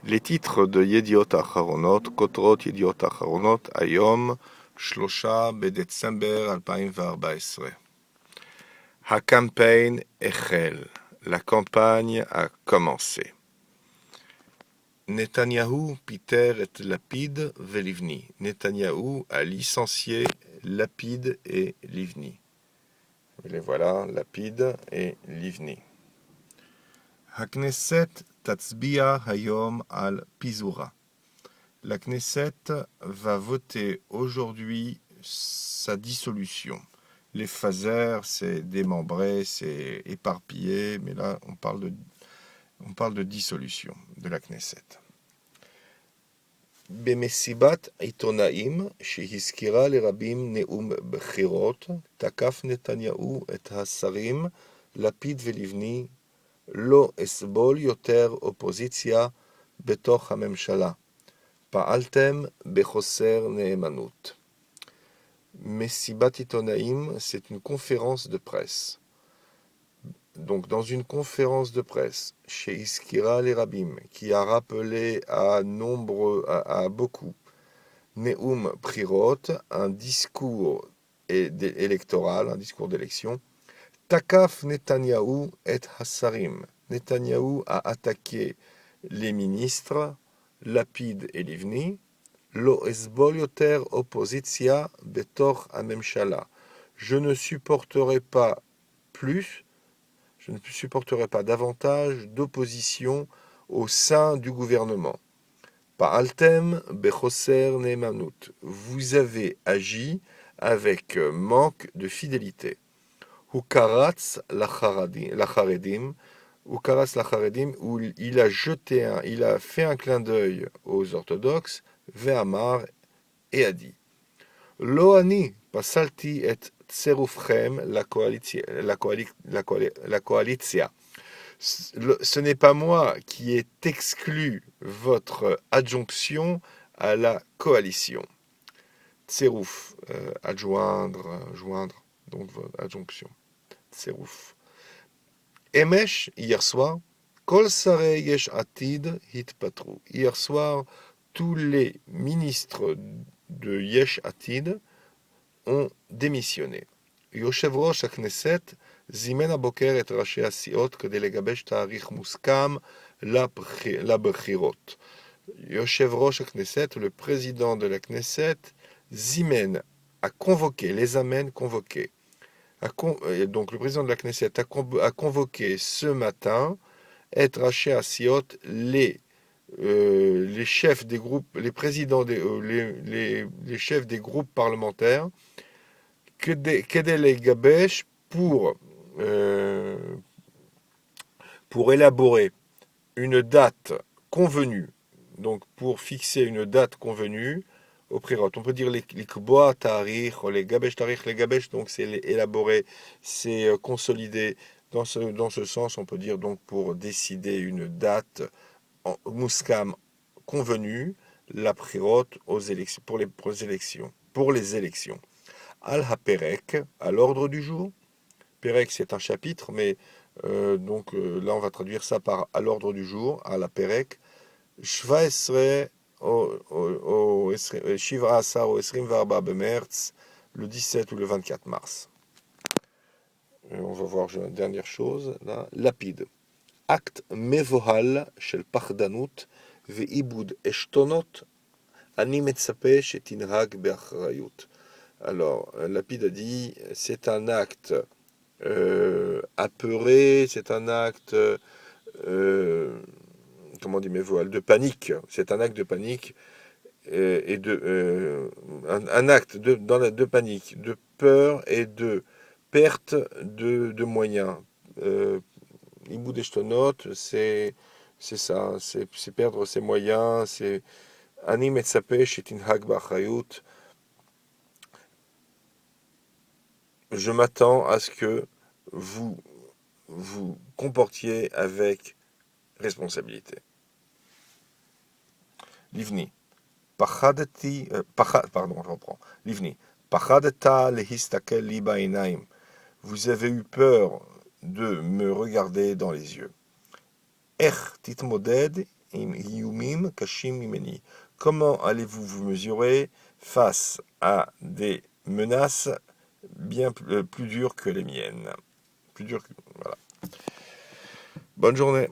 Les titres de Yediot Aharonot, Kotrot Yediot Aharonot, Ayom, 3 בדצמבר 2014. הקמפיין החל. La campagne a commencé. Netanyahou פיטר את לפיד ולבני. Netanyahou a licencié Lapid et Livni. Les voilà, Lapid et Livni. הכנסת תצביע היום על פיזורה. La Knesset va voter aujourd'hui sa dissolution. Les phasers, c'est démembré, c'est éparpillé, mais là, on parle de dissolution de la Knesset. במסיבת עיתונאים שהזכירה לרבים נאום בחירות, תקף נתניהו את השרים לפיד ולבני, לא אסבול יותר אופוזיציה בתוך הממשלה. פעלתם בחוסר נאמנות. מסיבת עיתונאים, c'est une conférence de presse. Donc, dans une conférence de presse, chez Iskira Lerabim, qui a rappelé à beaucoup, Neum Prirot, un discours électoral, un discours d'élection, Takaf Netanyahou et Hassarim. Netanyahou a attaqué les ministres, Lapid et Livni, Lo esbol yoter oppositia betor amemshala. Je ne supporterai pas davantage d'opposition au sein du gouvernement. Pa'altem bechoser neemanut. Vous avez agi avec manque de fidélité. Hukaratz lacharedim. Hukaratz lacharedim, où il a fait un clin d'œil aux orthodoxes, Ve'amar, et a dit Lo ani pasalti et tserufchem la coalitia. Ce n'est pas moi qui ai exclu votre adjonction à la coalition. Tseruf, joindre, donc adjonction. Tseruf. Emesh, hier soir, Kol sarei yesh atid hitpatru. Hier soir, tous les ministres de Yesh Atid ont démissionné. Yoshev-Rosh HaKnesset zimen aboker et rashi hasiot kede legabesh ta'arich muskam labechirot. Yoshev-Rosh HaKnesset, le président de la Knesset, zimen a convoqué, les amène convoqués. Donc le président de la Knesset a convoqué ce matin et rashi hasiot les chefs des groupes, les présidents les chefs des groupes parlementaires, Kedele Gabesh, pour élaborer une date convenue, donc pour fixer une date convenue au Prirot. On peut dire les Kboa Tarich, les Gabesh Tarich, les Gabesh, donc c'est élaborer, c'est consolider. Dans ce sens, on peut dire donc pour décider une date Mouskam convenu, la Prirot pour les élections. Al-Haperek, à l'ordre du jour. Perek, c'est un chapitre, mais là, on va traduire ça par à l'ordre du jour, Al-Haperek. Shvaesre Shivra Asar o Esrim Varba Bemerz, le 17 ou le 24 mars. On va voir une dernière chose, là. Lapide. Acte mevohal shel pachdanut ve'ibud eshtonot ani metzape shetinhag be'achrayut. Alors, Lapide a dit, c'est un acte apeuré, c'est un acte, de panique. C'est un acte de panique et un acte de panique, de peur et de perte de moyens. Iboud eshtonot, c'est ça, c'est perdre ses moyens, c'est ani metzape shetinhag be'achrayut. Je m'attends à ce que vous vous comportiez avec responsabilité. Livni. Je reprends. Livni. Pachadeta lehistakel li ba'inaim. Vous avez eu peur de me regarder dans les yeux. Ech titmoded im iyumim kashim mimeni. Comment allez-vous vous mesurer face à des menaces bien plus dures que les miennes? Plus dures que... Voilà. Bonne journée.